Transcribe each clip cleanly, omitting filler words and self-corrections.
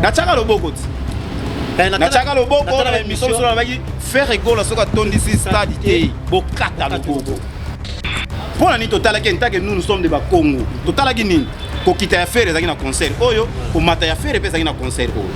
Nataka loboko ti. Nataka loboko na émission sur la bagi faire école soka tondisi stade té bokata loboko. Pour la total que nous sommes de Congo. Total ki nini ko kita ya faire ezaki na concert oyo ko mata ya faire pesa na concert oyo.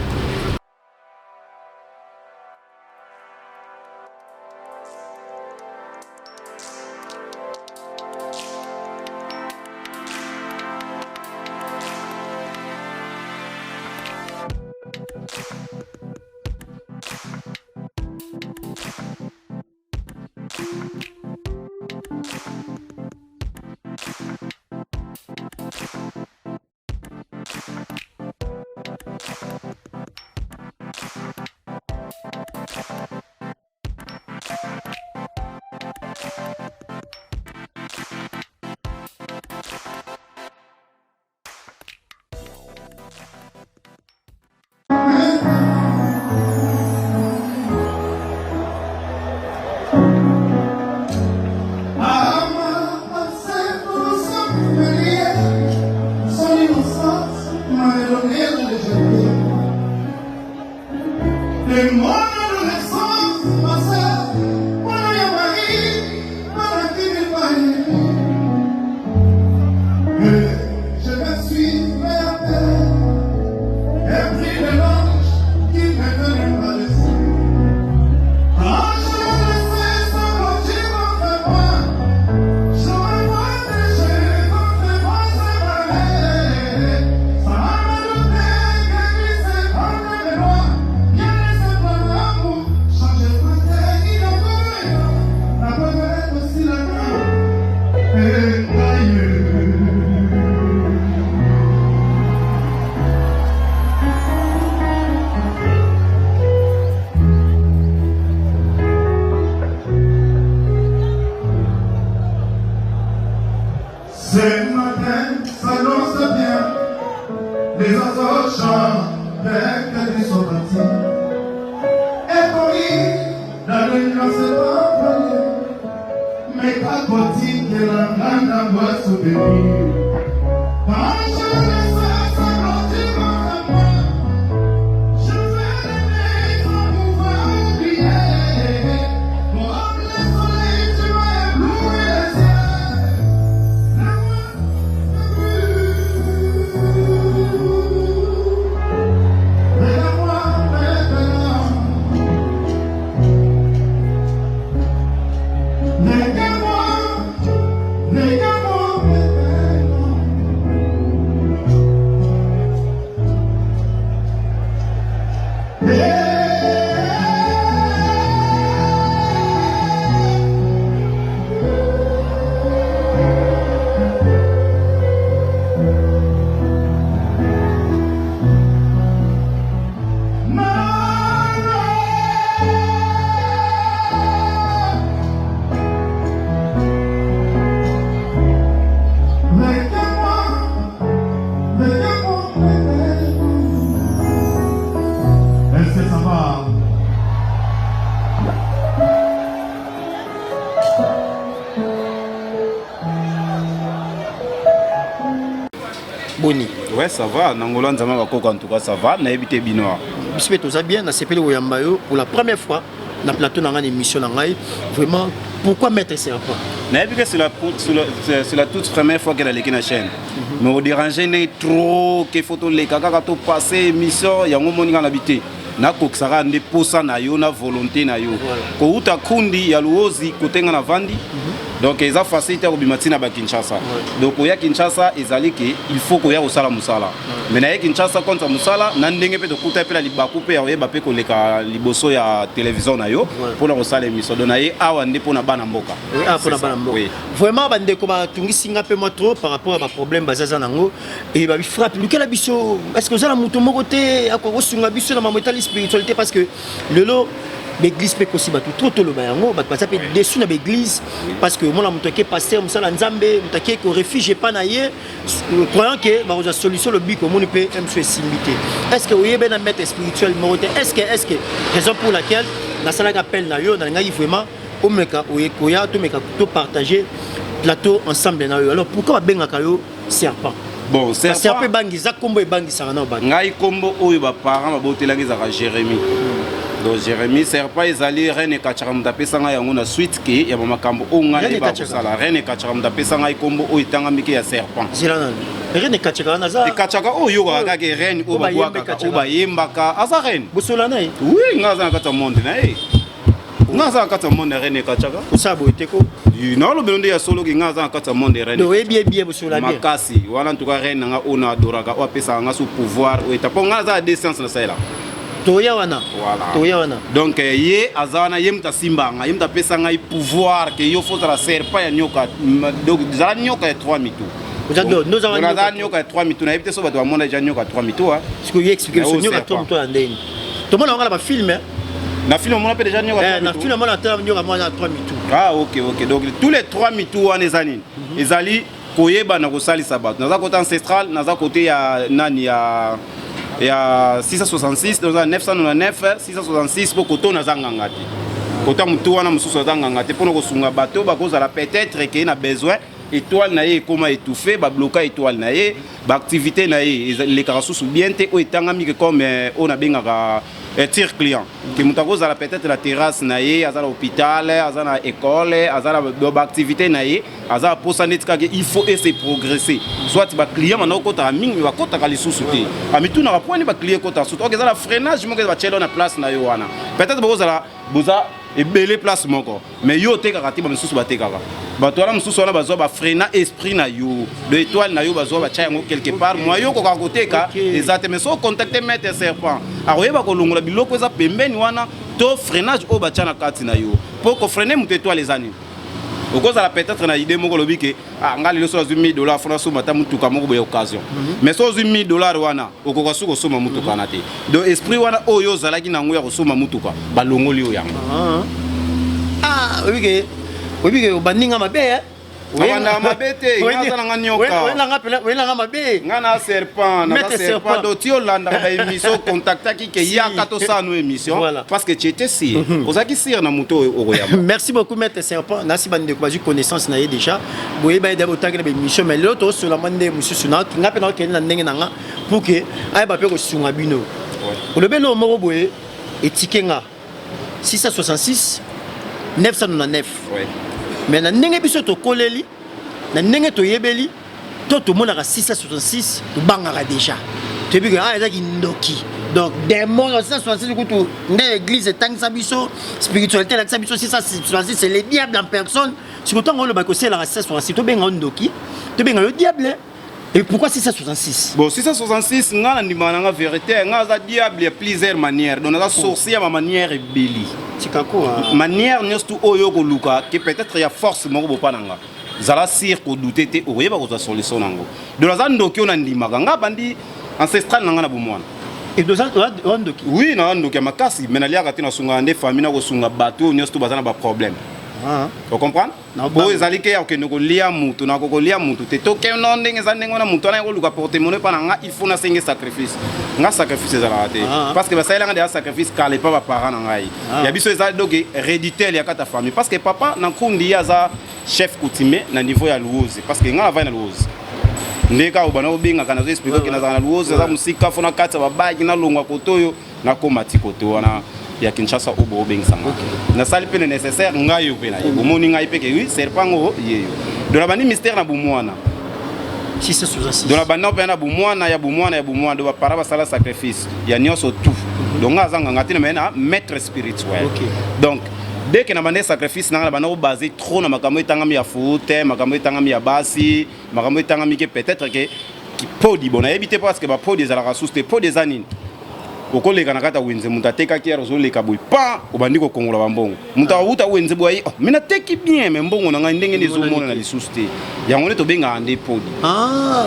Boni. Ouais, ça va. Nangola Nzama Bakoko, en tout cas, ça va. Na évité Binoa. Bispe Toza bien, na CPL Oyambayo pour la première fois. Na plateau dans une émission vraiment pourquoi mettre ça en point? C'est la toute première fois qu'elle a l'équipe na chaîne. Mais au déranger n'est trop que photo les kaka to passer émission ya ngomoni ngana habité. Na koksara nde posa na yo na volonté na yo. Ko uta kundi ya luozi kotenga na vandi. Donc ils ont facilité au bimatina ba Kinshasa. Donc au ya Kinshasa ezali que il faut ko ya osala musala. Mais na ya Kinshasa contre musala na ndenge pe to kuta pe la libaku pe ya ba pe ko leka liboso ya télévision na yo pour la osala émission. Donc na ye awa nde pona bana mboka. Oui, pona bana mboka. Vraiment bande ko ba tungi singa pe moi trop par rapport à ma problème bazaza nango et ba bi frappe lequel biso est-ce que ça la muto mokote akoko sunga biso na ma métal spiritualité parce que le lot l'église peut aussi battre trop tôt le bayango bat ça peut dessus na l'église parce que mon amoutake pasteur musala nzambe mutake ko réfugié pas naie croyant que ba la solution le but comment on peut se simiter est-ce que vous avez un maître spirituel moroté est-ce que raison pour laquelle na sala appel na yo na ngai vraiment au meka oyekoya to meka to partager plateau ensemble na yo alors pourquoi benga kayo serpent bon serpent bangi za kombo e bangi sangana bangi ngai kombo oyo ba parents ba botelaki za Jérémie donc Jérémie serpent ezali reine kachaka mutapesa ngai yango na suite ke ya makambo o ngai ba sala reine kachaka mutapesa ngai kombo oyo tanga miki ya serpent zilana reine kachaka na za kachaka oyo ka ke reine o ba bwaka o ba yembaka asa reine bosolana oui ngaza kata monde na ngaza kata monde reine kachaka usabo eteko non le belonde ya solo ki ngaza kata monde reine do bien bien bosolana makasi wala en tout cas reine nga ona adoraka o pesa nga sous pouvoir o etapo ngaza décence na sala toya wana voilà toya wana donc ye azana yemta simbanga yemta pesa nga pouvoir que yo faut la serpent ya nyoka donc za nyoka ya 3 mitou nous avons nyoka ya 3 mitou na yebite so bato ba mona ja nyoka 3 mitou ha ce que expliquer ce nyoka 3 mitou andeni to mona ngala ba film na film on appelle déjà nyoka na film on attend nyoka mona 3 mitou ah OK donc tous les 3 mitou wana ezani ezali koyeba na kosalisa bato naza côté ancestral naza côté ya nani ya 666 dans 999 666 pour koto na zanganga te kota mutu wana mususu zanganga te pour kosunga bato bakozala peut-être que na besoin étoile na ye comment étouffer ba bloquer étoile na ye ba activité na ye les carasous bien te o etangami comme on a bengaka tir client que mutakozala peut-être la terrasse na ye azala hôpital azala école azala ba activité na ye azala posa netika que il faut essayer progresser soit ba client mana okota mingi ba kota ka lisusu te amitu na point ni ba client kota surtout que azala freinage mo que ba chelo na place na yo wana peut-être boza boza ebele place moko mais yo te kaka te ba misusu ba te kaka bato wana misusu wana bazwa ba freina esprit na yo de étoile na yo bazwa ba cha yango quelque part moi yo ko ka koteka ezate mais so contacter maître serpent akoyeba kolongola biloko eza pembeni wana to freinage o ba cha na kati na yo pour ko freiner mutu étoile ezani okozala peut-être na idée moko lobi ke ngali lo so $1000 fona so mata mutuka moko boye occasion mais so $1000 wana okoka suko soma mutuka na te donc esprit wana oyo zalaki na ngo ya kosoma mutuka balongoli oyo yango oui obaninga mabe Wanda mabete ngaza na nyoka wela mabe ngana serpent na serpent do tio landa ba émission contacta ki ya kato sa no émission parce que tu étais si ozaki sir na muto okoyama. Merci beaucoup maître serpent nasi bande ko bazu connaissance na ye déjà boye ba ida botaki na émission mais l'autre sur la mande mususu na ngape na ke na ndenge nanga pour que ay ba pe ko sunga bino le belo moko boye etikenga 666 999 mais na ndenge biso to koleli na ndenge to yebeli to mona ka 666 to bangaka déjà to bi ka ezaki ndoki donc démon 666 kutu nde église tangisa biso spiritualité la biso 666 c'est le diable en personne si autant on le ba ko c'est la 666 to benga ndoki to benga le diable. Et pourquoi 666? Bon, 666, nga ndimana nga vérité, nga za diable plusieurs manières. Donc nga sorcier ma manière beli. Tikako manière nyostu oyo ko luka que peut-être ya force moko bopananga. Zala sir ko douter te oyeba ko za solution nango. Donc nga ndoki ona ndimaka nga bandi ancestral nga na bomwana. Et deux ans ndoki. Oui, na ndoki makasi, mais na liaka te na sunga nde famille na ko sunga bateau nyostu bazana ba problème. Vous comprenez? Bon, ils allaient dire que nous lia mutu, na ko lia mutu. Te to ke non ndenge za ndenge na mutu na ko luka porter monnaie pa nga il faut na senga sacrifice. Nga sacrifice za raté. Parce que ba ça nga des sacrifice car les pas parents na ngai. Ya biso za donc héréditaire ya kata famille parce que papa na kundi ya za chef coutumier na niveau ya louose parce que nga va na louose. Ndeka obana obinga kana zo expliquer que na za louose za musika fona kata ba bagi na longwa kotoyo na komati koto wana. Ya Kinshasa obo obengisanga na sali pe nécessaire ngayo pe na bomoni ngai pe ke oui serpango yeyo de la bani mystère na bomwana 666 de la bani pe na bomwana ya bomwana do para ba sala sacrifice ya nyoso tout donc ngazanga ngati na maître spirituel donc dès que na bande sacrifice na bana o basé trop na makambo etangami ya foot makambo etangami ya basi makambo etangami ke peut-être que qui podi bona éviter parce que ba podi za la ressource te podi za nini okoleka na kata wenze muta teka ki azo leka boy pa obandi ko kongola bambongo muta uta wenze boy mina teki bien mais mbongo na ngai ndenge nezo mona na lisusu te yango ne to benga ande podi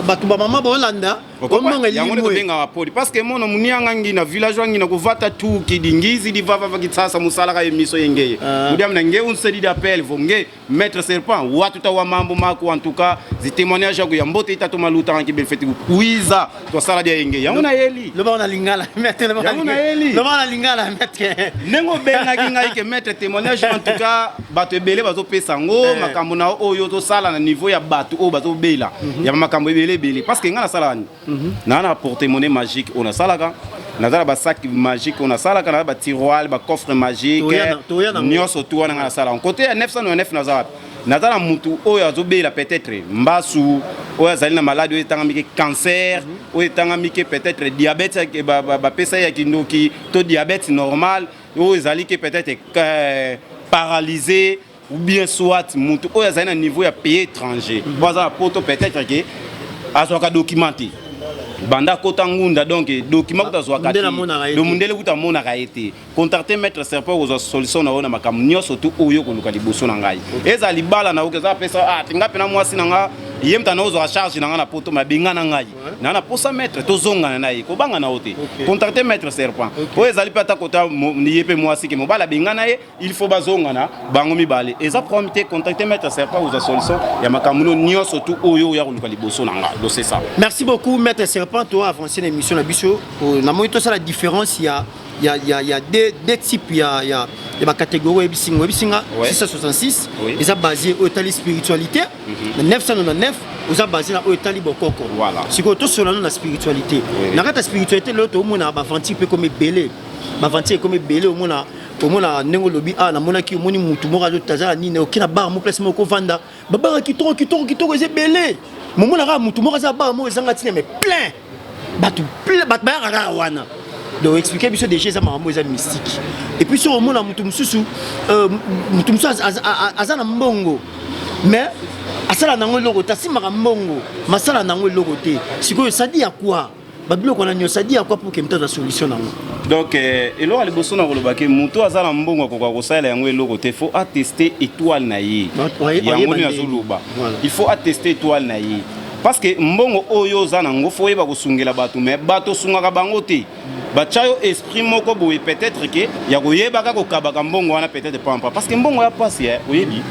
bato ba mama bolanda yango ne to benga podi parce que mono munianga ngi na village wangi na kuvata tu kidingizi di vava vakitsasa musala ka emiso yengeye mudiam na nge un série d'appel vonge maître serpent watu ta wa mambo mako en tout cas zi témoignage ya mbote itato maluta ngi belfeti kuiza to sala dia yengeye yango na yeli le ba na lingala maître yango na yeli le ba na lingala maître nengo benga kinga ke maître témoignage en tout cas bato ebele bazo pesa ngo makambo na oyo to sala na niveau ya bato o bazo bela ya makambo ebele parce que ngana sala na na porte-monnaie magique on a salaka nazala ba sac magique on a salaka na ba tiroir ba coffre magique nyoso to wana ngana sala côté ya 909 nazala mutu oyo azobela peut-être mbasu oyo azali na maladie oyo etangami cancer oyo etangami peut-être diabète ba pesa ya kindoki to diabète normal oyo ezali peut-être paralysé ou bien soit mutu oyo azali na niveau ya pays étranger bazala poto peut-être que azoka documenté banda kota ngunda donc document ko tazwa kati do mundele kuta mona ka été contacter maître serpent aux solutions na ona makamu nyoso tu oyo ko luka liboso na ngai eza libala na okeza pesa tinga pena mwasi na nga yemta na ozo charge na nga na poto mabenga na ngai na na posa maître to zonga na ye ko banga na ote contacter maître serpent o ezali pata kota ni yepe mwasi ke mobala benga na ye il faut bazonga na bango mibale eza prompté contacter maître serpent aux solutions ya makamu nyoso tu oyo ya ko luka liboso na nga do c'est ça. Merci beaucoup maître serpent toi avancer l'émission la biso na moi tout ça la différence il y a des types il y a ma catégorie ebisinga 666 ils ont basé au tali spiritualité 999 ils ont basé au tali bokoko voilà si ko to solo na spiritualité na kata spiritualité l'autre au mona ba vanti pe comme belé ba vanti comme belé au mona nengo lobi na mona ki moni mutu moko azo tazala nini okina bar mo place moko vanda baba kitoko eze belé mo mona ka mutu moko za bar mo ezanga tina mais plein batu ba wana donc expliquer biso déjà ça mambo eza mystique et puis sur mona mutu mususu azana mbongo mais asala nango logo tasimaka mbongo masala nango logo te sikoyo sadi ya quoi babiloko na nyo sadi ya quoi pour que mta za solution nango donc eloko liboso na kolobaki mutu azala mbongo akoka kosala yango eloko te faut attester étoile na ye yango ni azoloba il faut attester étoile na ye parce que mbongo oyo za nango faut yeba kosungela bato mais bato sungaka bango te bachayo esprit moko boye peut-être que ya koyebaka kokabaka mbongo wana peut-être pampa parce que mbongo ya pasi oyebi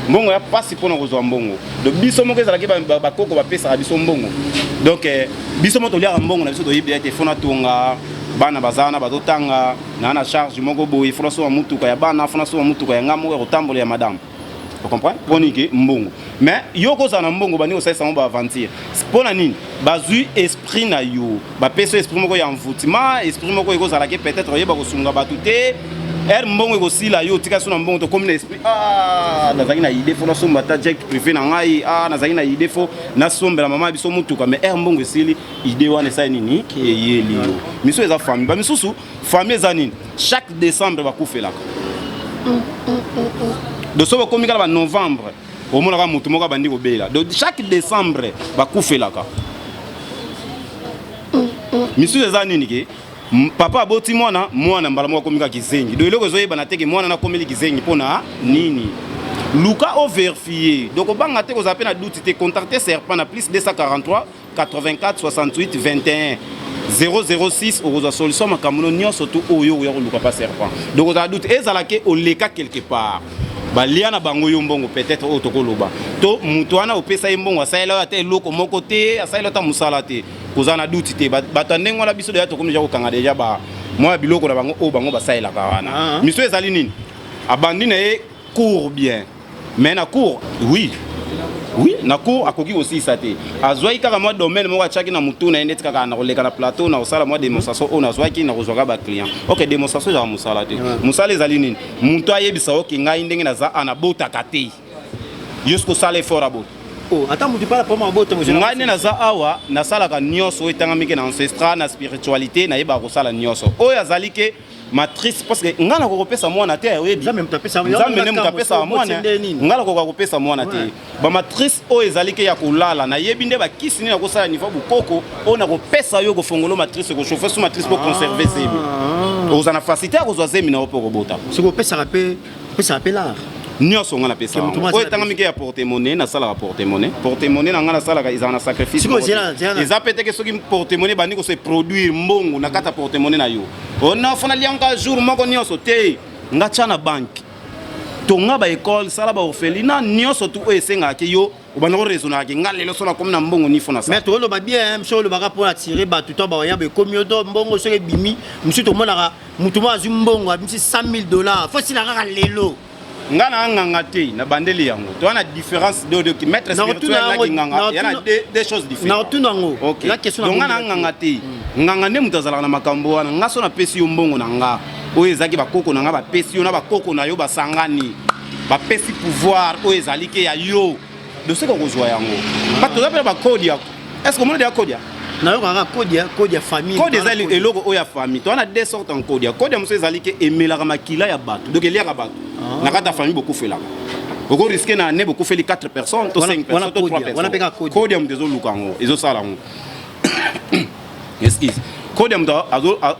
mbongo ya pasi pona kozwa mbongo donc biso moko ezalaki bakoko bapesaka biso mbongo donc biso moko toliaka mbongo na biso toyebi ete fona tonga bana bazana bazotanga na charge moko boye fona so mutuka ya bana fona so mutuka ya ngamo ya kotambola ya madame. Vous comprenez? Ponique mbongo. Mais yoko za na mbongo bani osesa mo ba aventure. Pona nini? Bazui esprit na yo. Ba peso esprit moko ya mvutima, esprit moko eko za la ke peut-être yeba ko sunga batute. Mbongo eko sila yo tika so na mbongo to comme esprit. Nazaki na idée fo na so mbata jet privé na ngai. Nazaki na idée fo na sombela mama biso mutuka mais mbongo esili idée wana sa nini ke yeli yo. Miso eza famille. Ba misusu famille za nini? Chaque décembre ba kufelaka. De ce comme en novembre, au moins la mutu moka bandi kobela. Donc chaque décembre, ba kufelaka. Monsieur ezani niki, papa aboti mwana mbala moko komika kizengi. Donc eloko zoyeba na teke mwana na komeli kizengi pona nini. Luka o vérifier. Donc obanga te ko zape na doute te contacter serpent na plus 243 84 68 21 006 au solution makamuno nyonso to oyo ya luka pa serpent. Donc on a doute ezalake o leka quelque part. Baliana bango yombongo peut-être otokoloba to mutuana opesa yimbongo asaila ate loko moko te asaila ta musala te kozana duti te batandengo la biso de yato komija kokanga deja ba moi biloko na bango o bango basaila ka wana miso ezali nini abandi na e court bien mais na court oui na court akoki aussi ça te azwai kaka moi domaine moko achaki na mutu na ende kaka na koleka na plateau na osala moi démonstration on azwaki na kozwaka ba client OK démonstration za musala te musala ezali nini muntu ayebisa oki ngai ndenge na za anabota kate jusqu'au sale fort abo ata mutu pala pour mabota mo ngai ne na za awa na sala ka nyoso etanga mike na ancestral na spiritualité na yeba ko sala nyoso oyo azali ke matrice parce que ngana ko pesa mwana te oyebi même tapé ça nzambe mu tapesa mwana ngala ko pesa mwana te ba matrice o ezali ke ya kolala na yebi nde ba kisi ni na ko sala niveau bukoko o na ko pesa yo ko fongolo matrice ko chauffer sous matrice pour conserver zemi ozana facilité ko zo zemi na o pour bota ce ko pesa rapé là nyonso ngana pesa oyo tanga mike ya porte-monnaie na sala porte-monnaie na ngana sala ka izana sacrifice eza pete ke soki porte-monnaie bandi ko se produire mbongo na kata porte-monnaie na yo ona fona lianga jour moko nyonso te nga tshana bank tonga ba école sala ba orphelinat nyonso tu oyo esengaki yo obanda ko raisonner ki nga lelo sona comme na mbongo ni fona sa mais to lo ba bien mso lo ba pour attirer ba tout ba ya be komi oto mbongo soki bimi msu to mona mutu mo azu mbongo abimisi $100,000 faut sila ka lelo ngana nganga te na bandeli yango to ana différence de maître spirituel la nganga il y a des choses différentes na tout nango la question ngana nganga te nganga ne mutazala na makambo wana ngaso na pesi yo mbongo na nga oyo ezaki bakoko na nga bapesi yo na bakoko na yo basangani bapesi pouvoir oyo ezali ke ya yo de ce qu'on kozwa yango pas to zapela bakodi yako est-ce que mona de akodi na yo kaka code ya famille code ezali eloko oyo ya famille to ana deux sortes en code ya moso ezali ke emelaka makila ya bato donc eliaka bato na kata famille beaucoup fait là beaucoup risquer na ne beaucoup fait les 4 personnes to 5 personnes to 3 personnes code ya mtezo lukango ezo sala ngo excuse code ya mto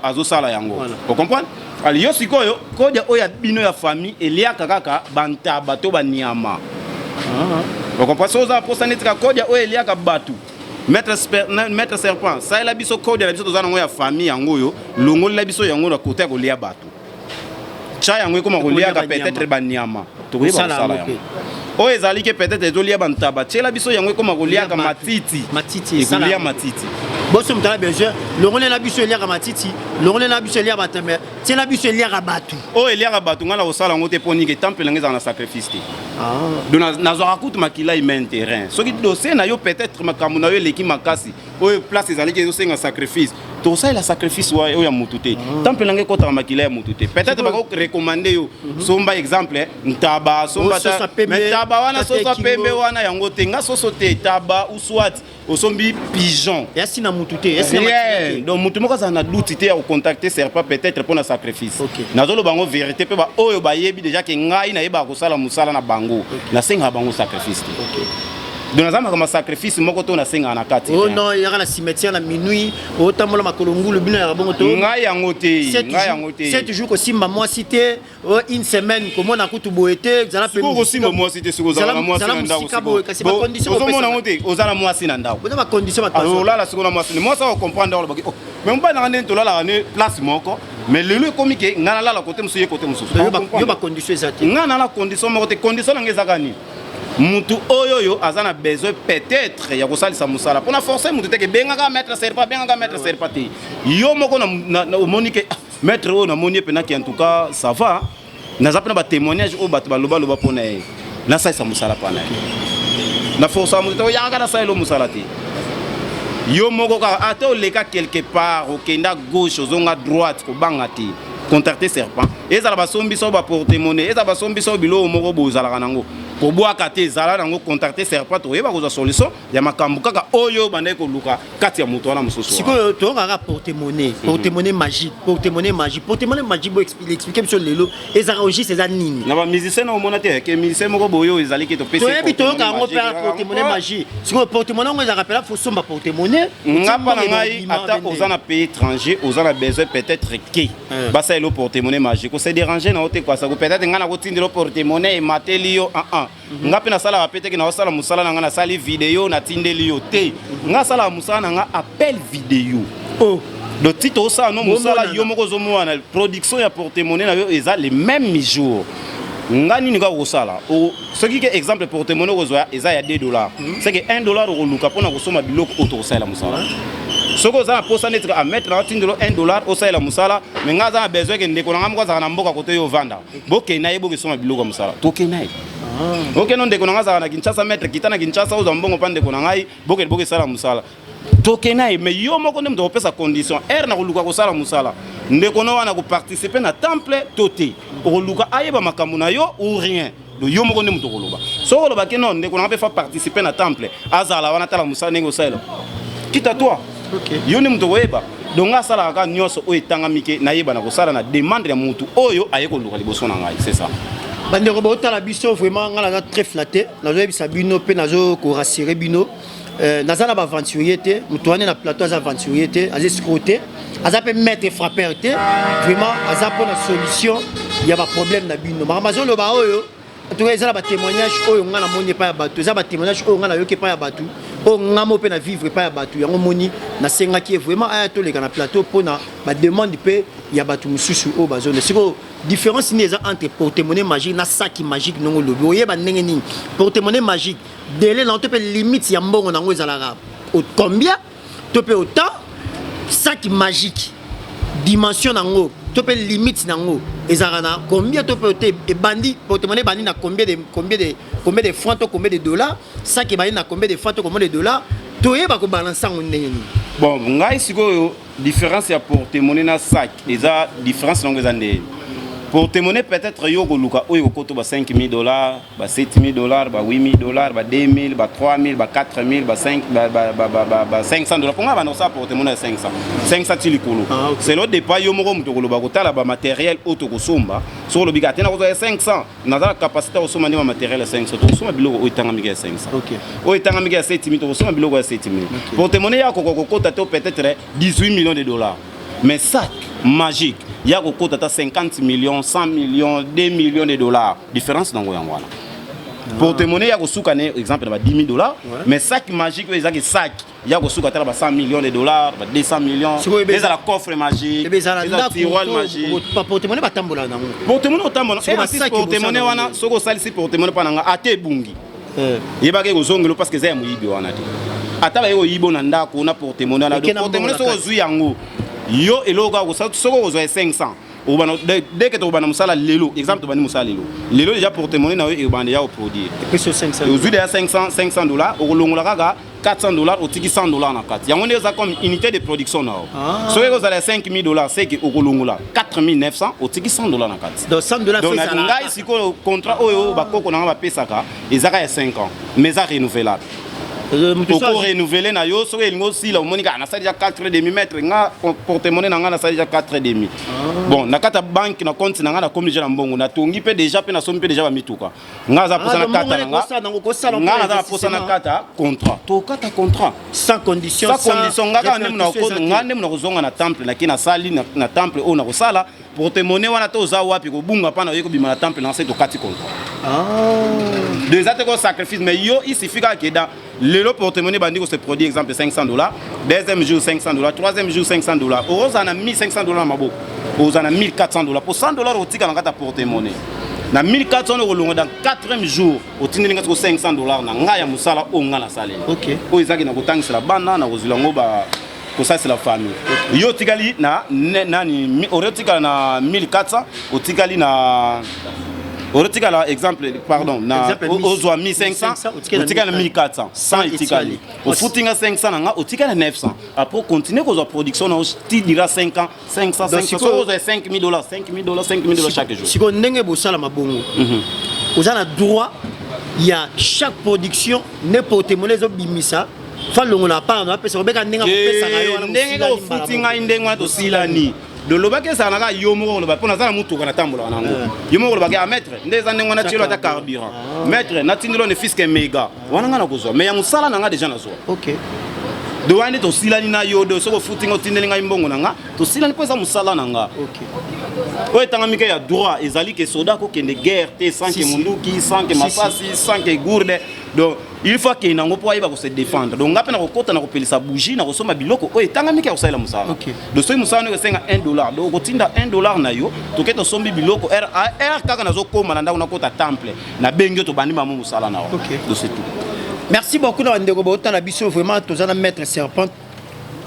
azo sala yango vous comprenez ali yo sikoyo code oyo ya bino ya famille eliaka kaka banta bato banyama vous comprenez so za posa netika code oyo eliaka bato Maître serpent, ça est la biso code la biso tozana ngo ya famille yango yo, longo la biso yango na côté ko lia bato. Cha yango comme ko lia ka peut-être ba nyama. To ko sala yango. O ezali ke peut-être ezo lia bantaba. Cha la biso yango comme ko lia ka matiti. Ko lia matiti. Boso mtala besoin, longo na biso lia ka matiti, longo na biso lia batembe. Ti na biso lia ka bato. O elia ka bato ngala ko sala ngo te poni ke temple ngeza na sacrifice. Donc nazora kutu makila imen terrain soki dossier na yo peut-être makambo na yo leki makasi oyo place ezali ke osenga sacrifice to ça la sacrifice wa oyo ya mutu te temple nange kota makila ya mutu te peut-être bako recommander yo somba exemple ntaba somba ntaba wana soso pembe wana yango te nga soso te taba ou soit osombi pigeon yasi na mutu te yasi na donc mutu moko za na doute te ya contacter serpa peut-être pour na sacrifice nazolo bango vérité pe ba oyo ba yebi déjà ke ngai na yeba ko sala musala na bango na senga bango sacrifice donc nazama comme sacrifice moko to na senga na kati oh non il y a la cimetière la minuit otambola makolongu le bino ya bongo to ngai yango te 7 jours ko simba moi cité une semaine comment na kutu boete zala pe ko simba moi cité suko zala moi na ndako kasi ba condition ko mona ngote ozala moi na ndako ko ba condition ba alors là suko na moi ça comprendre le baki mais mpa na ndento la ne place moko mais le komi ke ngana la côté musuye côté mususu yo ba condition ezati ngana la condition moko te condition ngeza kani mutu oyo azana besoin peut-être ya kosalisa musala pona forcer mutu te ke benga mettre serpa te yo moko na monique mettre o na monique pena ki en tout cas ça va na zapena ba témoignage o bato baloba pona na salisa musala pana na forcer mutu to ya ngana salilo musala te yo moko ka ato leka quelque part au kenda gauche ozonga droite ko banga te contacter serpent ezala basombi so ba porte-monnaie ezala basombi so bilo moko bozala kanango ko boaka te ezala nango contacter serpent to yeba ko solution ya makambu kaka oyo bandai ko luka kati ya muto wana musoso siko to ngaka porte-monnaie magique bo expliquer biso lelo ezala registre ezala nini na ba musicien na mona te ke musicien moko boyo ezali ke to pese to yebi to ngaka ngo pela porte-monnaie magique siko porte-monnaie ngo ezala pela faut somba porte-monnaie ngapa na ngai ata ozana pays étranger ozana besoin peut-être ke basa elo porte-monnaie magique ko se déranger na ote kwa sa ko peut-être ngana ko tindelo porte-monnaie mateli yo ngapi na sala rapete ke na sala musala na nga na sali vidéo na tindeli yo te nga sala musala na nga appel vidéo le titre ça non musala yo moko zo mwana production ya porte-monnaie na yo eza les mêmes jours ngani ni ka kosala ce qui est exemple porte-monnaie kozwa eza ya $2 c'est que $1 oluka pona kosoma biloko auto kosala musala soko za posa netra a mettre na tindelo $1 osala musala mais nga za besoin ke ndeko na moko za na mboka kote yo vanda boke na yebo kesoma biloko musala toke na ok non ndeko na za na Kinshasa mettre kitana Kinshasa oza mbongo pande ko na ngai boke sala musala toke na mais yo moko ndem to pesa condition na koluka ko sala musala ndeko na wana ko participer na temple toté koluka ayeba makambo na yo ou rien do yo moko ndem to koloba so koloba ke non ndeko na pe fa participer na temple azala wana tala musala nengo sala kita toi okay yo ndem to weba donc asala ka nyonso o etanga mike na yeba na kosala na demande ya mutu oyo ayeko luka liboso na ngai, c'est ça. Bandeko baotala biso vraiment ngala na très flatté nazo yebisa bino pe nazo ko rassurer bino naza na ba aventurier te mutu wane na plateau za aventurier te aza scroté aza pe maître frappeur te vraiment aza pour la solution il y a ba problème na bino mamazo lo ba oyo en tout cas ezala ba témoignage oyo ngana moni pa ya bato ezala ba témoignage oyo ngana yoke pa ya bato o ngamo pe na vivre pa ya bato yango moni na senga ki vraiment aya to le kana plateau pona ba demande pe ya bato mususu o bazone siko différence ni eza entre porte-monnaie magique na sac magique non lobi oyeba ndenge nini porte-monnaie magique délai na to pe limite ya mbongo nango ezala combien to pe autant sac magique dimension nango to pe limite nango ezala na combien to pe et bandi porte-monnaie bandi na combien de francs to combien de dollars sac bandi na combien de francs to combien de dollars to yeba ko balancer ndenge nini. Bon ngai sikoyo différence ya porte-monnaie na sac eza différence nango ezande porte-monnaie peut-être yoko luka oyo koto ba $5,000 ba $7,000 ba $8,000 ba $2,000 ba $3,000 ba $4,000 ba $500 pour nga ba no sa porte-monnaie 500 tilikolo c'est le départ yo moko muto koloba kotala ba matériel auto kosomba sur le bigate na ko 500 na la capacité au somba ni matériel 500 to soma biloko o itanga mike 500 OK o itanga mike 7,000 to soma biloko 7,000 porte-monnaie ya kokota to peut-être $18 millions mais sac magique il y a kokota 50 millions 100 millions 2 millions de dollars différence dans ngoyangwana porte-monnaie ya kosuka ne exemple ba $10,000 mais sac magique ezaki sac ya kosuka tala ba 100 millions de dollars ba 200 millions les à la coffre magique les à tiroir magique pas porte-monnaie ba tambola nango porte-monnaie otambola et porte-monnaie wana soko salisi porte-monnaie pananga ate bungi yebake kozongelo parce que za muyibi wana te ataba yo yibo na ndako na porte-monnaie na porte-monnaie soko zui yango yo eloko ko soko ko 500 obana dès que to bana musala lelo exemple to bani musala lelo déjà porte-monnaie na yo e bande ya au produire et 500 aujourd'hui déjà $500 au longola kaka $400 au tiki $100 na kati yango neza comme unité de production na so ko za $5,000 c'est que au longola 4,900 au tiki $100 na kati donc $100 donc na ngai siko contrat oyo bakoko na ba pesaka ezaka ya 5 ans mais ça renouvelable pour renouveler na yo so elingo sila omonika na sali ya 4,5 mètres nga porte-monnaie na nga na sali ya 4,5 bon na kata banque na compte na nga na comme déjà mbongo na tongi pe déjà pe na somi pe déjà ba mituka nga za posa na kata na nga za posa na kata contrat to kata contrat sans condition nga ka ndem na ko nga ndem na kozonga na temple na kina sali na temple o na kosala porte-monnaie wana to za wapi ko bunga pa na yo ko bima na temple na c'est to kati contrat deux actes de sacrifice mais yo il suffit que dans le porte-monnaie bandi ko se produit exemple $500 deuxième jour $500 troisième jour $500 aux en a $1,500 mabo aux en a $1,400 pour $100 au tika na kata porte-monnaie na $1,400 longo dans quatrième jour au tindeli ngati ko $500 na ngaya musala o ngala salé OK o izaki na kotangisa la bana na kozila ngoba ko ça c'est la famille yo tikali na nani o tikala na $1,400 o tikali na Orotika exemple pardon na ozwa 1500 otika na 1400 100 itikali au footinga 500 nanga otika na 900 après continuer kozwa production na ti dira 5 ans 500 ozwa $5,000 chaque jour siko ndenge bosala mabongo ozana droit il y a chaque production n'importe monnaie zo bimisa fa longo la part na pesa obeka ndenga kopesa na yo ndenge ko footinga ndenga to silani de l'obake ça n'a yo moko loba pona za na mutu kana tambola nango yo moko loba ka maître ndeza ndengo na tilo ta carburant maître na tindilo ne fiske mega wana ngana kozwa mais ya musala nanga déjà na zo OK do wani to silani na yo do soko footinga tindeli ngai mbongo nanga to silani pesa musala nanga OK oyo tanga mike ya droit ezali ke soda ko kende guerre te sans que munduki sans que mapasi sans que gourde donc il faut que nango po ayeba ko se défendre donc ngapena ko kota na ko pelisa bougie na ko soma biloko oyo tanga mike ya kosala musala do so musala no senga $1 do ko tinda $1 na yo to keto sombi biloko r kaka na zo koma na ndako na kota temple na bengi to bandima mu musala na o do c'est tout. Merci beaucoup na ndeko bota na biso vraiment tozana maître serpent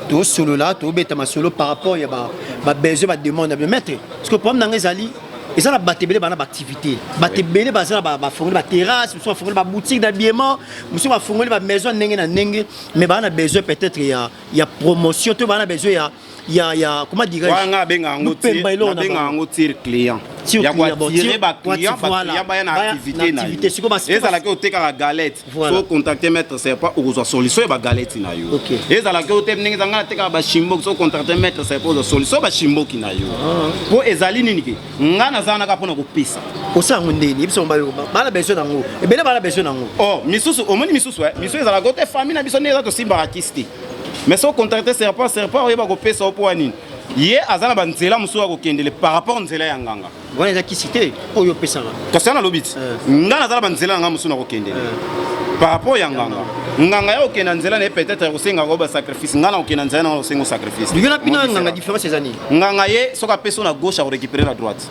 to solo là to beta ma solo par rapport ya ba besoin ba demande de maître parce que problème dans ezali et ça la batebele bana activité batebele bazana ba fongoli ba terrasse soit fongoli ba boutique d'habillement monsieur ba fongoli ba maison ndenge na ndenge mais bana besoin peut-être il y a promotion to bana besoin il y a comment dirais-je, wanga benga ngo tir client ya quoi tirer ba client ba ya na activité na ezala ke oteka ka galette so contacter maître serpent okozwa solution ba galette na yo ezala ke otem ningi zanga teka ba shimbo so contacter maître serpent okozwa solution ba shimbo ki na yo po ezali nini ke ngana zana ka pona kopesa osango ndeni biso mbayo bala beso nango ebele bala beso nango oh misusu omoni misusu misusu ezala ko te famille na biso ne za to simba artiste mais so contacter serpent oyeba kopesa opo nini ye azana banzela musu wa kokendele par rapport nzela ya nganga wana eza kisite oyo pesanga kasi na lobiti ngana azala banzela nga musu na kokendele par rapport ya nganga nganga ya okenda nzela ne peut-être kosenga ko ba sacrifice ngana okenda nzela na kosenga sacrifice ngana pina nganga différence ezani nganga ye soka peso na gauche a récupérer la droite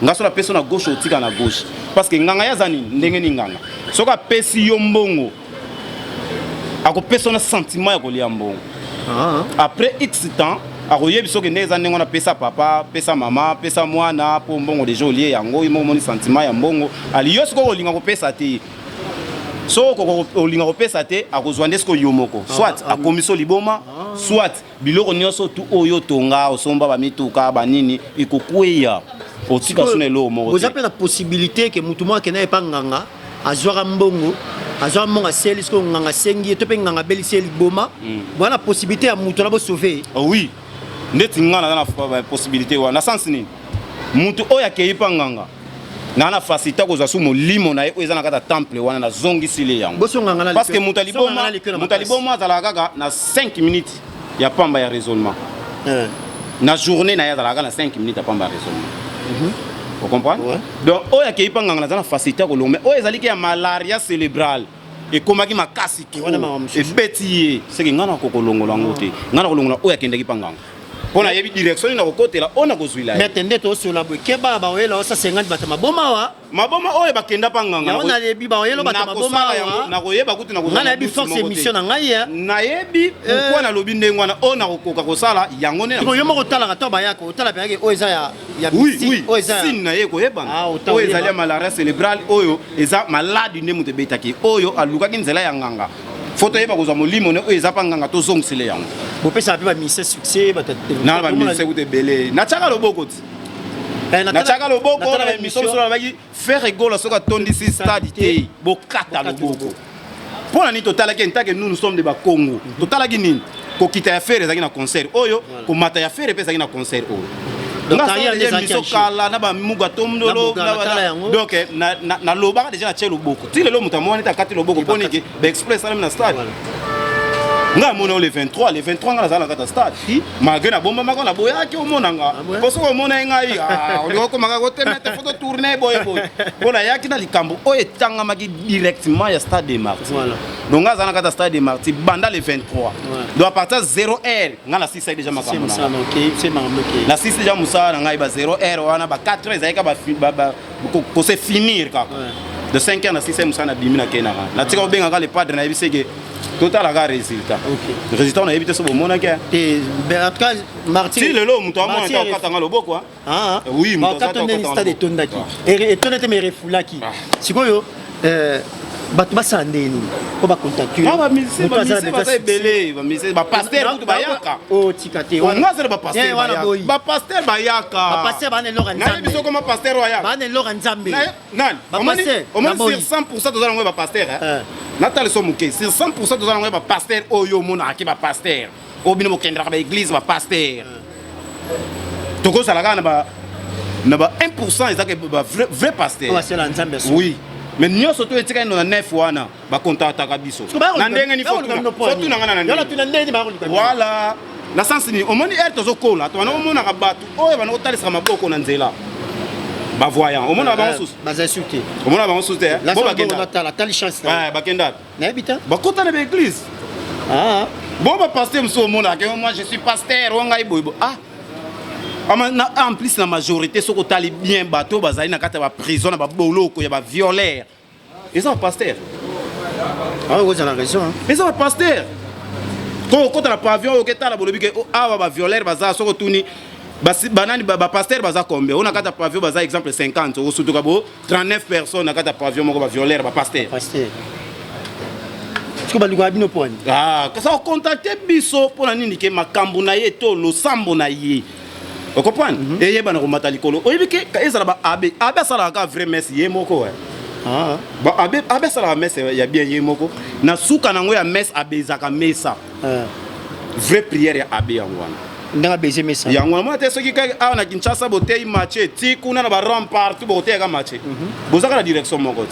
nga soka peso na gauche otika na gauche parce que nganga ya zani ndenge ni nganga soka pesi yo mbongo ako peso na sentiment ya kolia mbongo après x temps akoyebi soki nde eza ndenge wana pesa papa pesa mama pesa mwana po mbongo deja olie yango imo omoni sentiment ya mbongo ali yo sikoyo olinga kopesa te so olinga kopesa te akozwa nde sikoyo yo moko soit akomiso liboma soit biloko nyonso tu oyo tonga osomba bamituka banini ekokweya otika suna eloko moko oza mpe na possibilité ke mutu moko akenda epa nganga azwaka mbongo azwa mbongo aseli sikoyo nganga sengi to mpe nganga belisi ye liboma wana possibilité ya mutu na bosauve oui ndeti ngana na possibilité wana na sens nini mutu oyo akei pa nganga na facilité kozwa su molimo na ye oyo eza na kata temple wana na zongisili yango parce que mutu aliboma azalaka kaka na 5 minutes ya pamba ya raisonnement na journée na ye azalaka na 5 minutes ya pamba ya raisonnement vous comprenez donc oyo akei pa nganga na facilité kolonga mais oyo ezaliki ya malaria cérébrale ekomaki makasi ebeti ye seke ngana kokolongola yango te ngana kolongola oyo akendaki pa nganga on a eu direction na kokotela on a kozwila mais tende to sur la keba ba oyela osa 50 batama boma oyo bakenda pa nganga on a lebi ba oyela batama boma na koyeba kuti na kozala na lebi force émission na ngai ya na yebi pourquoi na lobi ndenge wana on a kokoka kosala yango ne ko yomo kotala to ba yako otala pe o eza ya oui sin na ye koyeba oyo ezali ya malaria cérébrale oyo eza maladi nde mutu ebetaki oyo alukaki nzela ya nganga foto yeba kozwa molimo ne oyo eza pa nganga tozongisele yango bopesa pe ba mise succès na ba mise kute bele na chaka loboko ti na chaka loboko na mission so ba ki faire rigolo soka tondisi stade te bokata loboko pona ni totala ke ntake nous sommes de ba Congo totala ki nini ko kita ya faire ezaki na concert oyo ko mata ya faire pe ezaki na concert oyo na ba muga tomdolo donc na lobaka déjà na tshelo boko ti lelo muta mwana ta kati loboko poni ke ba express na stade nga mona le 23 nga nazala kata stade malgré na bomba mako na boyaki omona nga poso omona ngai oliko maka ko temete photo tourner boy pona yaki na likambo o etanga maki directement ya stade de Martyrs donc nga zana kata stade de Martyrs banda le 23 donc à partir 0h nga na 6 déjà makambo na 6 déjà musa na ngai ba 0h wana ba 4h zaika ba ko se finir kaka de 5h na 6h musa na bimina kena na tika obenga ka le padre na yebiseke total aga résultat résultat on a évité ce bon monaki et en tout cas Martyrs si le lo muto amona ta katanga loboko oui muto ta stade tondaki et tonete me refulaki sikoyo bato basandeni ko ba contacter ba mise ba belé ba mise ba pasteur muto bayaka o tikate wana c'est ba pasteur ba pasteur bayaka ba pasteur ba ne loka nzambe na biso comme pasteur waya ba ne loka nzambe nan omoni sur 100% tozala ngo ba pasteur natale so muke sur 100% tozala ngo ba pasteur oyo mona aki ba pasteur obino mokendra ba église ba pasteur toko sala kana ba 1% ezake ba vrai pasteur oui mais nous surtout etika ino na 9 wana ba contactaka biso na ndenge ni fotu na ngana na ndenge voilà na sens ni omoni er tozo kola to na omona ka batu oyo bana kotalisa maboko na nzela ba voyant omona ba nsusu baza insulté omona ba nsusu te bo ba kenda la tali chance ba kenda na habita ba kota na église bon ba pasteur mso omona que moi je suis pasteur on ngai boybo en plus la majorité ce que tali bien bateau bazali na kata ba prison na ba boloko ya ba violeur ils sont pasteur vous avez raison ils sont pasteur quand la pavillon au keta la bolobi ke ba violeur baza soko tuni banani ba pasteur baza combien on a kata pavillon baza exemple 50 au surtout kabo 39 personnes na kata pavillon moko ba violeur ba pasteur que baluka bino point ça contacter biso pour la nini ke makambo na ye to lo sambo na ye. Vous comprenez? Et yeba na ko matali kolo. Oyebi ke ka ezala ba abe sala ka vrai messe ye moko ouais. Ah. Ba abe sala messe ya bien ye moko. Na suka nango ya messe abe zaka messa. Vraie prière ya abe yangwana. Ndanga baiser messa. Yangwana mo te soki ka na Kinshasa botei match ti kuna na ba rampart tu botei ka match. Bozaka la direction moko.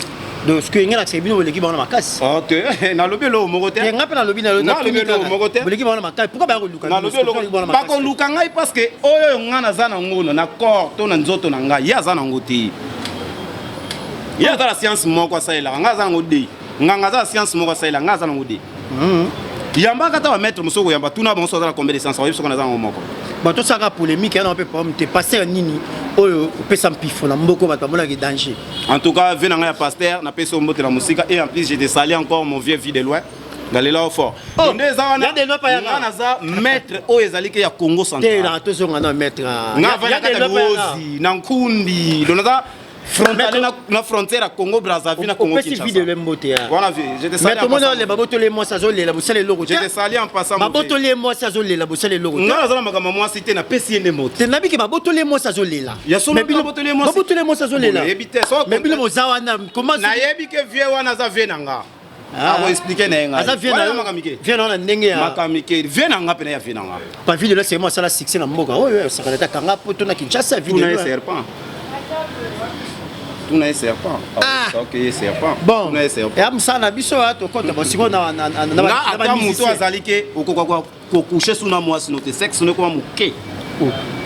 Donc ce que ngala c'est bino l'équipe on a makasi. OK, na lobi lo moko te. Nga pe na lobi na lo. Na lobi lo moko te. L'équipe on a makasi. Pourquoi ba ko luka? Na lobi lo. Ba ko luka ngai parce que oyo ngana za na ngono na corps to na nzoto na ngai ya za na ngoti. Ya za la science moko sa ila nga za ngodi. Nga za science moko sa ila nga za na ngodi. Yamba kata wa maître musoko yamba tuna bon so za la combien de science wa biso kana za ngomoko. Bon tout ça ka polémique on peut pas te passer nini oyo pesa mpifo na mboko bato mona ki danger. En tout cas venanga ya pasteur na peso mbote la musique et en plus j'ai salé encore mon vieux vie de loin. D'aller là au fort. Donc des wana na za maître o ezalike ya Congo central. Te na to zonga na maître. Nga vana kata wozi na nkundi. Donc na frontière na frontière Congo Brazzaville na Congo Kinshasa. Vie de l'emboté. Voilà, j'étais salé. Mais tout le monde les baboto les mois ça zolé la bosale loko. J'étais salé en passant. Baboto les mois ça zolé la bosale loko. Nga za makama moi cité na pesi ende moto. Te nabi ke baboto les mois ça zolé là. Ya solo baboto les mois. Baboto les mois ça zolé là. Mais bilo mozawa na comment na yebi ke vie wana za venanga. Ah, on expliquer na nga. Aza viena makamike. Viena na ndenge ya makamike. Viena nga pena ya viena nga. Pas vie de là c'est moi ça la succès na mboka. Oh ça ka kanga poto na Kinshasa vie de là. Serpent. Tout n'est serpent. OK, serpent. Bon. Et amsana biso to konta bo siko na na muto azalike okokwa ko coucher suna mwasi no te sexe no ko muke.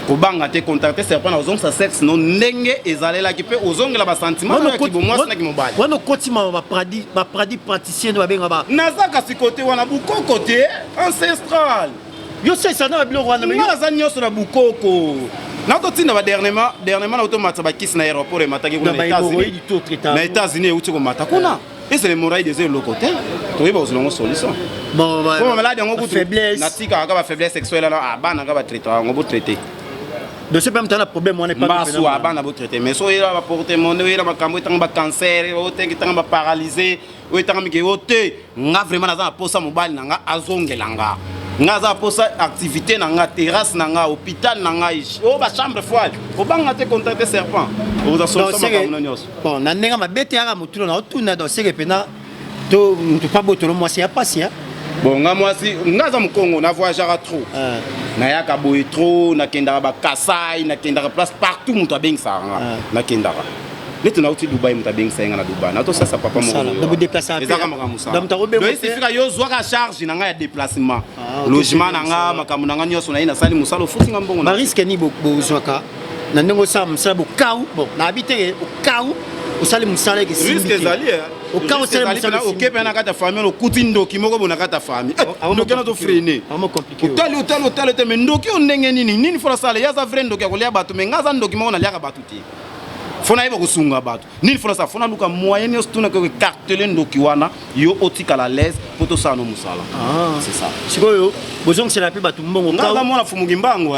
Ko banga te contacter serpent na ozong sa sexe no ndenge ezalela ki pe ozongela ba sentiment na ki bo mwasi na ki mobali. Wana kotima ba pradi praticien no benga ba. Nazaka si côté wana bukoko te ancestral. Yo c'est ça na bilo wana mais yo azanyo so na bukoko. Na to tinda ba dernièrement na automata ba kiss na aéroport et mataki ko na États-Unis. Na États-Unis uti ko mata kuna. Et c'est les morailles des le côté. To yeba ozolongo solution. Bon bah. Comme malade ngo kutu. Faiblesse. Na tika ka ba faiblesse sexuelle na bana ka ba traiter ngo bo traiter. De ce même temps le problème on est pas baso bana bo traiter mais so ira ba porter mon ira ba kambo tanga ba cancer o te tanga ba paralysé o tanga mi ke ote nga vraiment na za posa mobile na nga azongelanga. Nga za posa activité na nga terrasse na nga hôpital na nga o ba chambre froide o banga te contacter serpent o za so sama kamuna nyos bon na nenga mabete ya mutulo na otuna dans seke pena to pas botolo moi c'est pas si bon nga moi si nga za mkongo na voyagera trop na yaka boy trop na kendara ba Kasai na kendara place partout muto abengsa na kendara Leto na uti Dubai mutabeng sayenga na Dubai. Na to ça papa mo. Na bu déplacer. Ezaka makamusa. Donc ta robe. Donc c'est fika yo zwa ka charge na nga ya déplacement. Logement na nga makamu na nga nyoso na ina sali musalo futi nga mbongo. Ba risque ni bo zwa ka. Na ndongo sa musala bo kaou. Bon, na habiter au kaou. Usali musala ke simbi. Risque zali au kaou usali musala. Au kepe na kata famille o kuti ndoki moko bona kata famille. Ndoki na to freiner. Vraiment compliqué. Utali te mendoki o ndenge nini fora sala ya za vrai ndoki akolia batu menga za ndoki moko na liaka batu ti. Fona iba kusunga batu nini fona sa fona luka moyen yo stuna ko carteler ndoki wana yo otika la l'aise poto sa no musala c'est ça sikoyo bozong c'est la pe batu mbongo ngaza mona fumugi mbango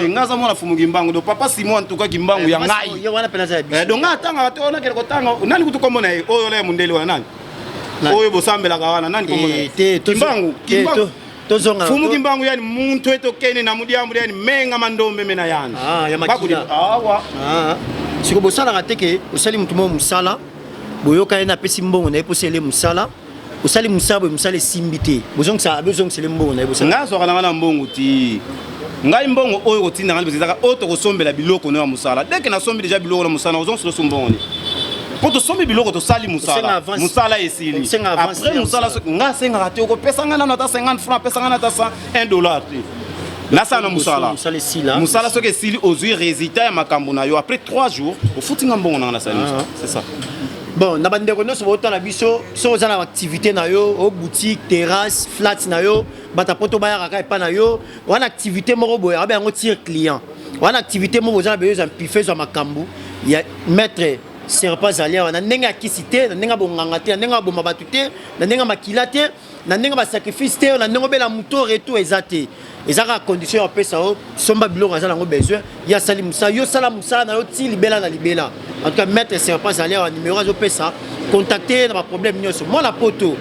ngaza mona fumugi mbango do papa Simon antuka kimbango ya ngai yo wana pena za biso donc atanga te ona kele kotanga nani kutu komona oyo le mundeli wana nani oyo bosambela ka wana nani komona kimbango tozonga fumugi mbango yani muntu etokene na mudiamu yani menga mandombe mena yana ya makila awa siko bosala teke osali mutu mo musala boyoka ena pesi mbongo na eposele musala osali musaba musale simbité bozong sa bezong sele mbongo na ebosala ngaso kana na mbongo ti ngai mbongo oyo kotinda ngali bezaka oto kosombela biloko na musala deke na sombi deja biloko na musala ozong solo mbongo ni poto sombi biloko to sali musala musala esili après musala nga senga rate ko pesa nga na ta 50 francs pesa nga na ta $1 ti Nasa na musala musala soke sili ozui résultat ya makambo na yo après 3 jours au footinga mbongo na sali c'est ça bon na bande ko no so bota na biso so za na activité na yo au boutique terrasse flat na yo bata poto ba ya ka pa na yo wana activité moko boya ba ngo tire client wana activité moko za na beyo za pifé za makambo ya maître serpent zalia wana ndenge akisité na ndenge bonganga te na ndenge bomba batute na ndenge makila te na ndenge ba sacrifice te na ndenge bela muto retour ezate ezaka condition ya pesa o somba biloko azala ngo besoin ya sali musa yo sala musa na yo ti libela na libela en tout cas maître serpent zalia wa numéro azo pesa contacter na ba problème nyoso moi la poto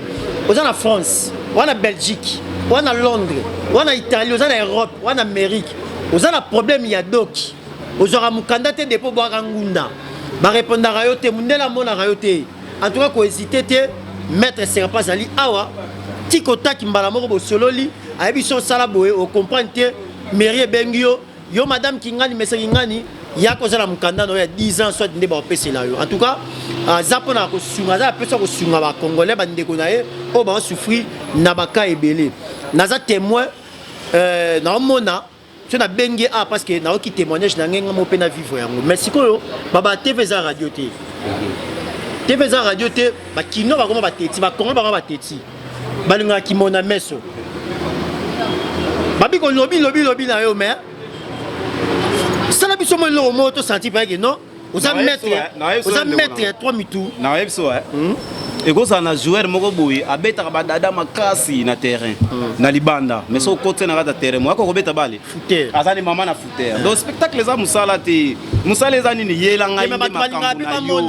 Aux en France, ou en Belgique, ou en Londres, ou en Italie, ou en Europe, ou en Amérique. Aux en problème, il y a doki. Aux aura mukandate de po boarangunda. Ba répondre à rayote, mundela mona rayote. En tout cas, ko hésiter te maître serpa zali awa. Tikota kimbala moko bo sololi, ayebi son sala boye o comprendre te mairie bengio, yo madame kingani mese kingani. Il y a cause la mukanda no ya 10 ans soit ndeba opese la yo. En tout cas, zapona ko sunga za pesa ko sunga ba congolais ba ndeko na ye o ba souffrir na baka ebele. Naza témoin na mona je na bengi a parce que na ki témoignage na ngenga mo pena vivre yango. Mais sikoyo baba TV za radio te. TV za radio te ba kino ba koma ba teti ba kongo ba teti. Ba linga ki mona meso. Babi ko lobi na yo mais ça n'a plus seulement le mot to senti pas que non vous allez mettre 3 mitou na yebso et go ça na joueur moko boy abeta ba dada makasi na terrain na libanda mais so côté na rada terrain moi ko beta bale footer azali mama na footer donc spectacle les a musala te musala les ani ni yela ngai makambo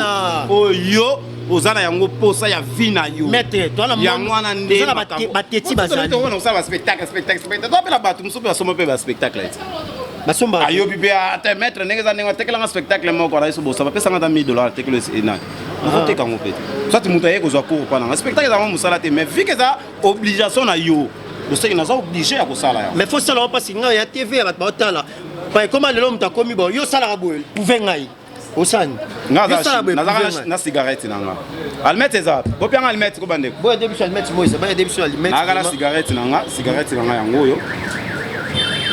oh yo ozana yango posa ya vina yo maître toi la yango wana nde ba teti bazali on ça va spectacle toi pe la batu muso pe somo pe ba spectacle basomba ayo bibe ate maître nengeza nengo tekela nga spectacle moko na iso bosa ba pesa nga $1000 tekelo ina on te kango pe ça tu muta yeko zo ko pa na spectacle za musala te mais vu que ça obligation na yo je sais que na za obligé à ko sala ya mais faut ça là parce que nga ya TV ya ba tala pa comment le homme ta komi bo yo sala boel pouver ngai osani na cigarette nanga almette eza bopianga almette ko bande bo début sur almette moise ba début sur almette na cigarette nanga yango yo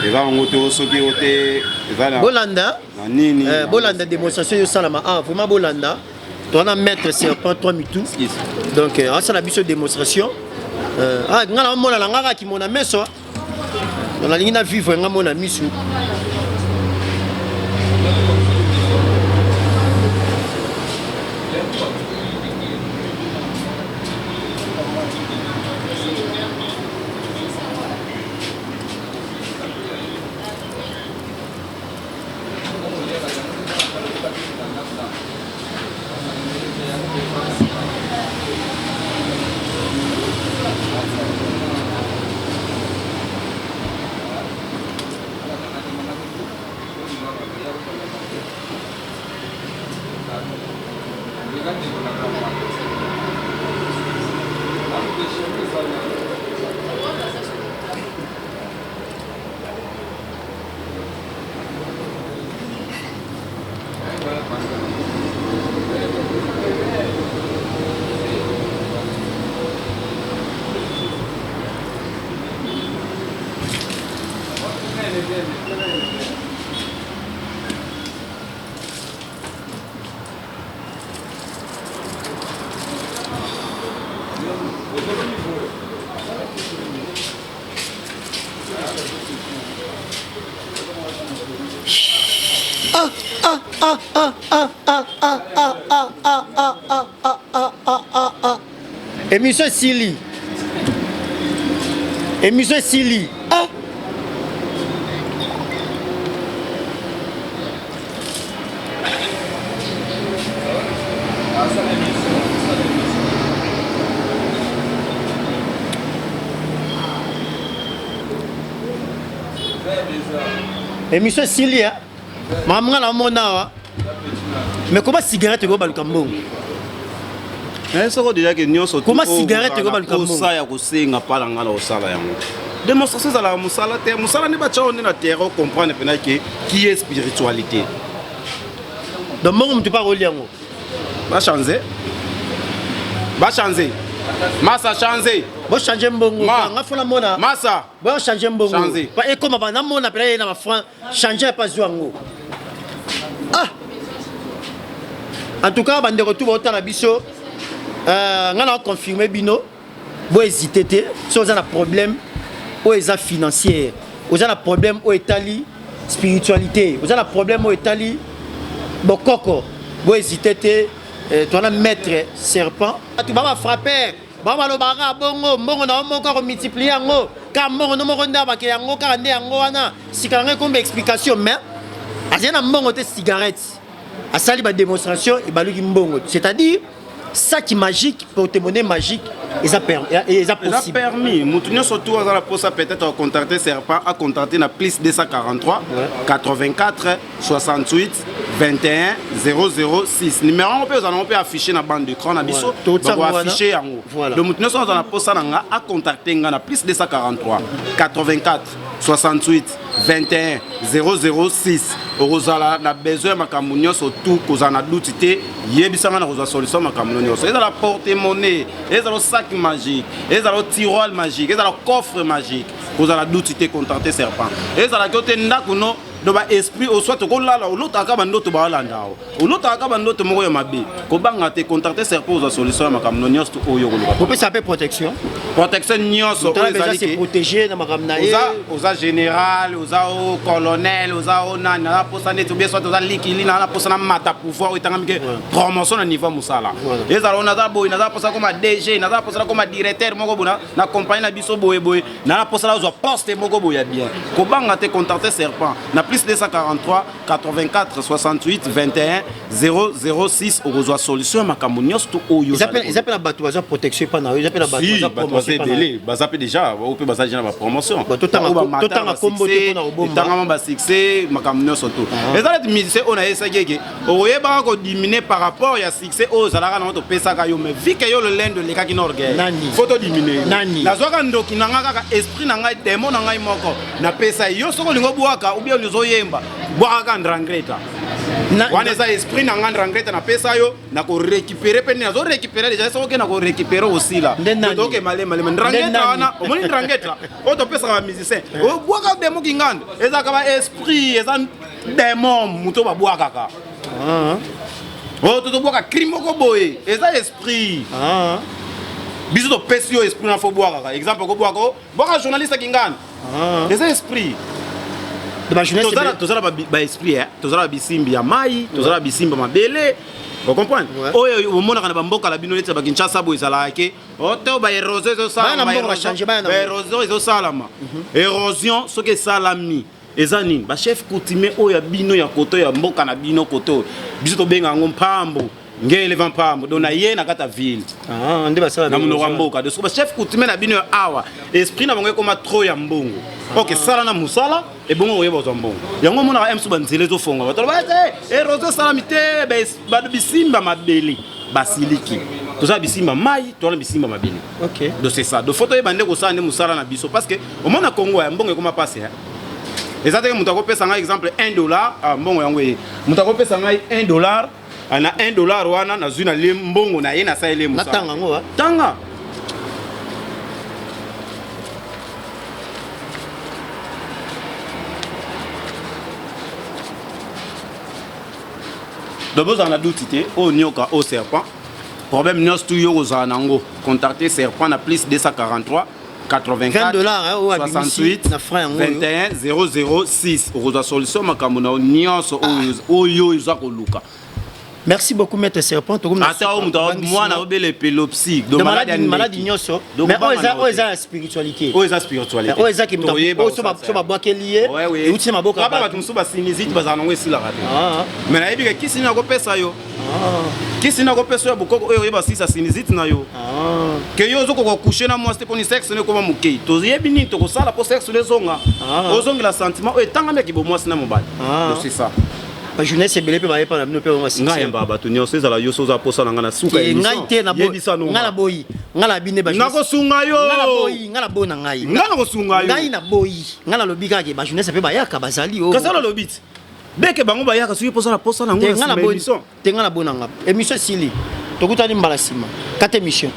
eza ngo te osoki ote eza na bolanda na nini bolanda démonstration yo salama vraiment bolanda toi na mettre serpent 3 mitou donc ça la biso démonstration ngala mona la ngaka ki mona meso on la ligne na vivre nga mona misu Émission Sili. Émission Sili. Émission Sili. Maman la mona. Mais comment cigarette go balkambo? soko déjà que nyonso comment cigarette go balkambo? Ça ya ko senga pala ngala osala yango. Démonstration za la musala te musala ne ba tshao ne na terre comprendre pena que qui est spiritualité. Donc mon tu pas relier yango. Ba changer. Massa changer. Bo changer mbongo nga fona mona. Massa. Bo changer mbongo. Changer. Pas et comme na mona pela na ba franc changer pas yango. En tout cas, bande retour au Tarabiso, on a confirmé bino, vous hésitez, si vous avez un problème, vous avez financier, vous avez un problème au Italie, spiritualité, vous avez un problème au Italie, bokoko, vous hésitez, tu as un maître serpent, tu vas frapper, baba lo bara bongo, bongo na mo ko multiplier ngo, ka mo no mo nda ba ke ngo ka nde ngo wana, sikanga comme explication mais azena mbongo te cigarette. À sali ba démonstration et baluki mbongo, c'est-à-dire sac magique porte-monnaie magique ils a permis mutunyo surtout à la poste peut-être à contacter serpent à contacter na plus 243 84 68 21 006 numéro on peut afficher na bande d'écran na biso on afficher yango donc mutunyo sur la poste à contacter na plus 243 84 68 21 006 Rosala na besoin makambo nyonso tout kozana doutité yebisanga na kozwa solution makambo nyonso ezala porte-monnaie ezala sac magique ezala tiroir magique ezala coffre magique kozala doutité contacter serpent ezala kote ndako no do ba esprit au soit ko lala olotaka bandoto ba landao olotaka bandoto moko ya mabe ko banga te contacter serpent kozwa solution makambo nyonso oyo koluka on peut s'appeler protection nyonso ezali c'est protéger na makambo na ye oza général oza colonel oza nani na posa neto bien soit oza likili na posa na mata pouvoir etanga mike promotion na niveau musala ezala on aza boy na posa comme DG na posa comme directeur moko bona na compagnie na biso boy na posa la oza poste moko boya bien ko banga te contacter serpent na plus 243 84 68 21 006 okozwa solution makambo nyonso to oyo ils appellent la batoisa protection pas na ils appellent la batoisa promotion bazape déjà ou peut bazaje na promotion totanga kombo te pona obomba tanga ba succès makambo nyonso to ezala musicien on a essayé que oyeba ko diminuer par rapport ya succès aux zalaka na to pesa ka yo mais vu que yo le lendo le ka kinorgue photo diminuer na zoka ndoki na ngaka esprit na ngai démon na ngai moko na pesa yo soko lingo bwaka ou bien yemba bwaka ndrangeta wana eza esprit na ngandra ngreta na pesa yo na ko récupérer pe na zo récupérer déjà ça ok na ko récupérer aussi là donc malema ndrangeta wana o moni ndrangeta o to pesa ba musicien o bwaka demo kinganda eza ka ba esprit eza démon muto ba bwaka ka o to bwaka crime ko boye eza esprit biso to pesa yo esprit na fo bwaka ka exemple ko bwaka journaliste kinganda eza esprit tozala ba esprit tozala bisimbi ya mai tozala bisimba mabele vous comprenez oyo omonaka na bamboka la bino neti ba Kinshasa bo ezala ke oto ba érosion ezosalama érosion soki esalami eza nini ba chef coutumier oyo ya bino ya koto ya mboka na bino koto biso tobenga yango mpambo ngele vampambo dona ye na kata ville nde basala na muno mboka de so ba chef coutumier na bino awa esprit na bango koma trop ya mbongo ok sala na musala e bongo oyeba zo mbongo yango mona ka emsu banzele zo fonga bato ba e rozo salamite ba bisimba mabeli basiliki toza bisimba mai toza bisimba mabeli ok donc c'est ça de photo e bande ko sala ne musala na biso parce que au mona Congo ya mbongo koma passe ezateke mutu akopesa ngai exemple $1 mbongo yango e mutu akopesa ngai $1 ana $1 wana na zuna le mbongo na ye na sa ele musala natanga ngo tanga d'abord on a doutité au nyoka au serpent problème nyos tout yo ozanango contacter serpent na plus 243 84 68 21 006 oza solution makambo na nyos oyo izakoluka. Merci beaucoup maître serpent to comme ata moi na obele epilepsie donc maladie nyoso mais oza spiritualité oza spiritualité oza ki mta so ba boake lié et uti maboka ba tumsu ba sinizite bazana ngo esila radio mais na yebi ke kisini na ko pesa yo kisini na ko pesa yo bokoko oyo yeba sisa sinizite na yo ke yo zo ko coucher na moi c'était pour ni sexe ne ko ba mukei to yebi ni to ko sala pour sexe les zonga ozongi la sentiment o tanga meki bo moi sina mobali donc c'est ça ba jeunesse ebele pe ba yepa na bino pe ba sisi ngai mba bato nyonso ezala yo soza posa na ngana suka ngai te na ngala boyi ngala bine ba nako sunga yo ngala bo na ngai ngala ko sunga yo ngai na boyi ngala lobika ke ba jeunesse pe ba yaka bazali o kasala lobiti beke bango ba yaka suki posa na ngona ngala boyi te ngala bo na ngap émission sili tokutani mbala sima 4 émission